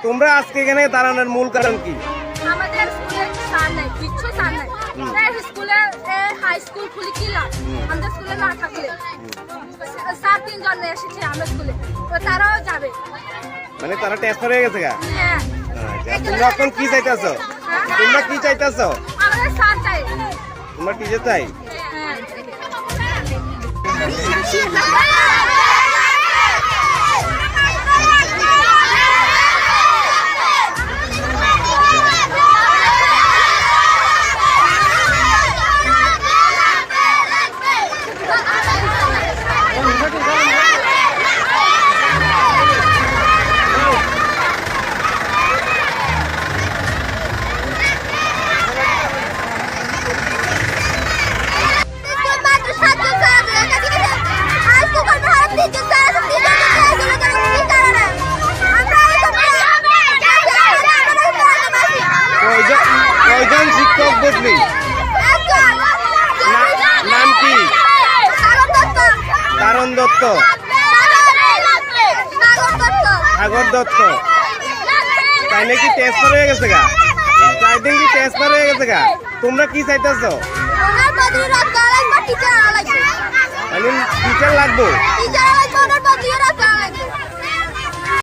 তোমরা আজকে এখানে দাঁড়ানোর মূল কারণ কি? আমাদের স্কুলে স্যার নাই, কিচ্ছু স্যার নাই। স্কুলে হাই স্কুল খুলে কি লাভ? আমাদের স্কুলে না থাকলে স্যার 3 জন এসেছে আমাদের স্কুলে, তো তারাও যাবে। মানে তারা ট্রান্সফার হয়ে গেছে গা? হ্যাঁ। তোমরা এখন কি চাইতেছো? তোমরা কি চাইতেছো? আমাদের স্যার চাই। তোমরা টিচার চাই? কয়জন শিক্ষক বদলি? নাম কি? কারণ দত্ত, সাগর দত্ত। তাই নাকি ট্রান্সফার হয়ে গেছে গা? তাই দিন কি ট্রান্সফার হয়ে গেছে গা? তোমরা কি চাইতেছো? টিচার টিচার লাগবো?